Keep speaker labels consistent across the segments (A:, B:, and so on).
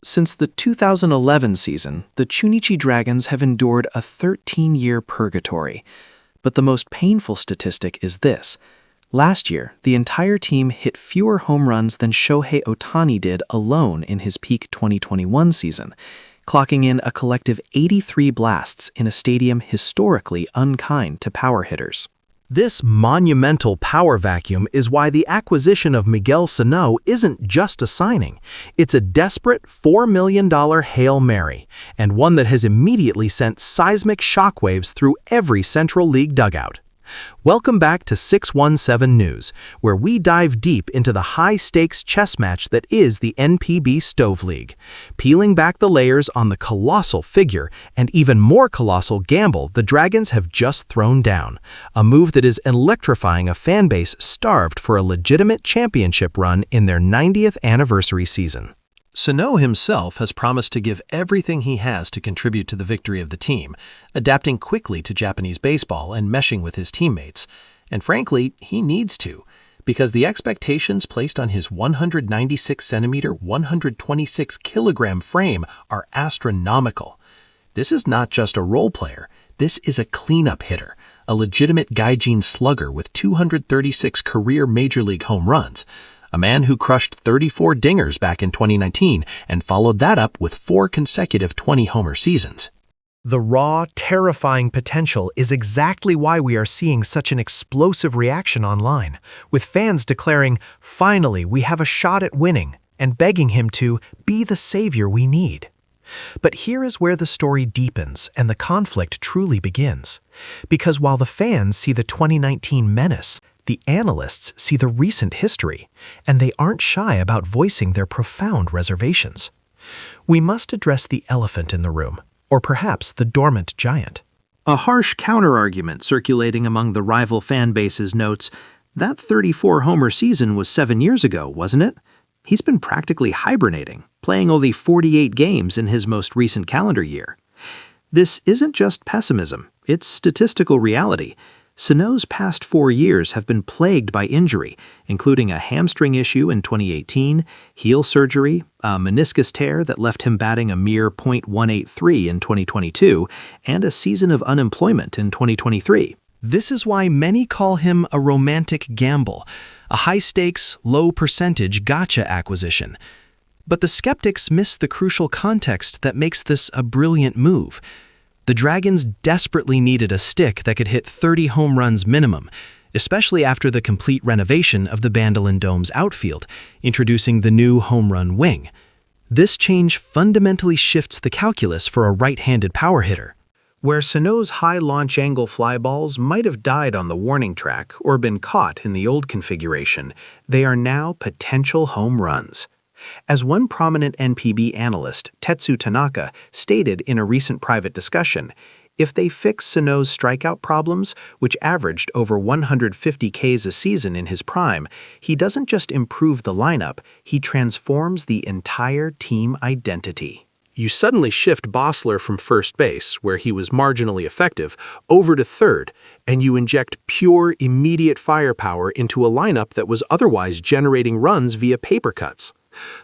A: Since the 2011 season, the Chunichi Dragons have endured a 13-year purgatory. But the most painful statistic is this. Last year, the entire team hit fewer home runs than Shohei Ohtani did alone in his peak 2021 season, clocking in a collective 83 blasts in a stadium historically unkind to power hitters.
B: This monumental power vacuum is why the acquisition of Miguel Sano isn't just a signing. It's a desperate $4 million Hail Mary, and one that has immediately sent seismic shockwaves through every Central League dugout. Welcome back to 617 News, where we dive deep into the high-stakes chess match that is the NPB Stove League, peeling back the layers on the colossal figure and even more colossal gamble the Dragons have just thrown down, a move that is electrifying a fanbase starved for a legitimate championship run in their 90th anniversary season.
C: Sano himself has promised to give everything he has to contribute to the victory of the team, adapting quickly to Japanese baseball and meshing with his teammates. And frankly, he needs to, because the expectations placed on his 196-centimeter, 126-kilogram frame are astronomical. This is not just a role player. This is a cleanup hitter, a legitimate gaijin slugger with 236 career Major League home runs. A man who crushed 34 dingers back in 2019 and followed that up with 4 consecutive 20-homer seasons.
B: The raw, terrifying potential is exactly why we are seeing such an explosive reaction online, with fans declaring, "Finally, we have a shot at winning," and begging him to be the savior we need. But here is where the story deepens and the conflict truly begins. Because while the fans see the 2019 menace, the analysts see the recent history, and they aren't shy about voicing their profound reservations. We must address the elephant in the room, or perhaps the dormant giant.
A: A harsh counterargument circulating among the rival fan bases notes, that 34-homer season was 7 years ago, wasn't it? He's been practically hibernating, playing only 48 games in his most recent calendar year. This isn't just pessimism, it's statistical reality. Sano's past 4 years have been plagued by injury, including a hamstring issue in 2018, heel surgery, a meniscus tear that left him batting a mere .183 in 2022, and a season of unemployment in 2023.
B: This is why many call him a romantic gamble, a high-stakes, low-percentage gotcha acquisition. But the skeptics miss the crucial context that makes this a brilliant move. The Dragons desperately needed a stick that could hit 30 home runs minimum, especially after the complete renovation of the Bandolin Dome's outfield, introducing the new home run wing. This change fundamentally shifts the calculus for a right-handed power hitter.
A: Where Sano's high launch angle fly balls might have died on the warning track or been caught in the old configuration, they are now potential home runs. As one prominent NPB analyst, Tetsu Tanaka, stated in a recent private discussion, if they fix Sano's strikeout problems, which averaged over 150 Ks a season in his prime, he doesn't just improve the lineup, he transforms the entire team identity.
C: You suddenly shift Bossler from first base, where he was marginally effective, over to third, and you inject pure, immediate firepower into a lineup that was otherwise generating runs via paper cuts.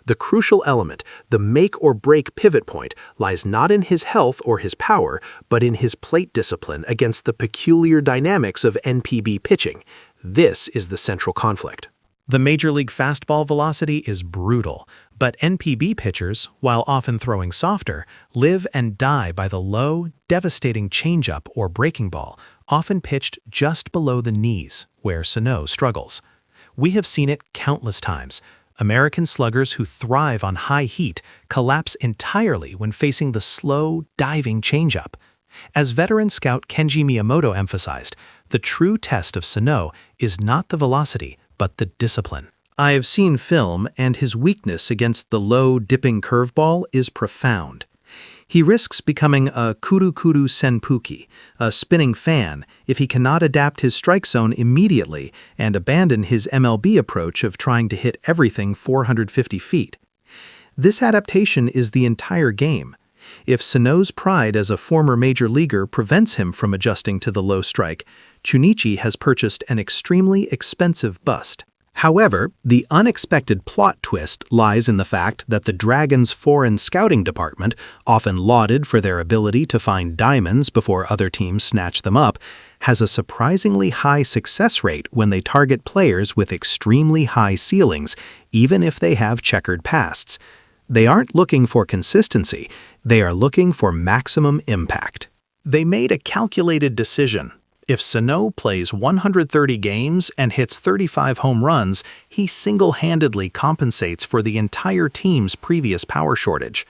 C: The crucial element, the make-or-break pivot point, lies not in his health or his power, but in his plate discipline against the peculiar dynamics of NPB pitching. This is the central conflict.
B: The Major League fastball velocity is brutal, but NPB pitchers, while often throwing softer, live and die by the low, devastating changeup or breaking ball, often pitched just below the knees, where Sano struggles. We have seen it countless times. American sluggers who thrive on high heat collapse entirely when facing the slow, diving changeup. As veteran scout Kenji Miyamoto emphasized, the true test of Sano is not the velocity, but the discipline.
A: I have seen film, and his weakness against the low, dipping curveball is profound. He risks becoming a kuru-kuru senpuki, a spinning fan, if he cannot adapt his strike zone immediately and abandon his MLB approach of trying to hit everything 450 feet. This adaptation is the entire game. If Sano's pride as a former major leaguer prevents him from adjusting to the low strike, Chunichi has purchased an extremely expensive bust. However, the unexpected plot twist lies in the fact that the Dragons' foreign scouting department, often lauded for their ability to find diamonds before other teams snatch them up, has a surprisingly high success rate when they target players with extremely high ceilings, even if they have checkered pasts. They aren't looking for consistency, they are looking for maximum impact. They made a calculated decision. If Sano plays 130 games and hits 35 home runs, he single-handedly compensates for the entire team's previous power shortage.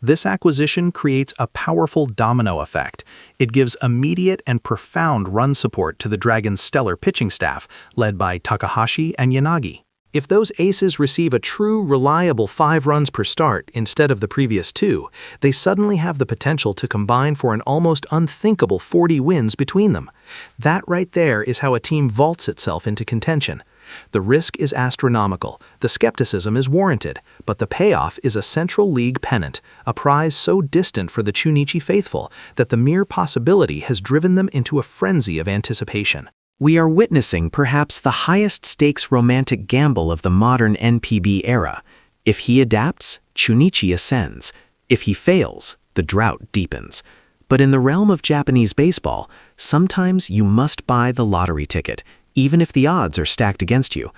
A: This acquisition creates a powerful domino effect. It gives immediate and profound run support to the Dragons' stellar pitching staff, led by Takahashi and Yanagi. If those aces receive a true, reliable 5 runs per start instead of the previous 2, they suddenly have the potential to combine for an almost unthinkable 40 wins between them. That right there is how a team vaults itself into contention. The risk is astronomical, the skepticism is warranted, but the payoff is a Central League pennant, a prize so distant for the Chunichi faithful that the mere possibility has driven them into a frenzy of anticipation.
B: We are witnessing perhaps the highest-stakes romantic gamble of the modern NPB era. If he adapts, Chunichi ascends. If he fails, the drought deepens. But in the realm of Japanese baseball, sometimes you must buy the lottery ticket, even if the odds are stacked against you.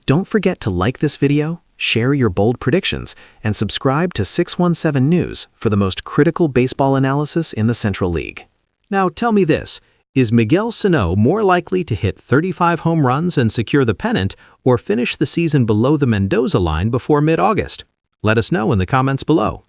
B: Don't forget to like this video, share your bold predictions, and subscribe to 617 News for the most critical baseball analysis in the Central League.
A: Now tell me this. Is Miguel Sano more likely to hit 35 home runs and secure the pennant or finish the season below the Mendoza line before mid-August? Let us know in the comments below.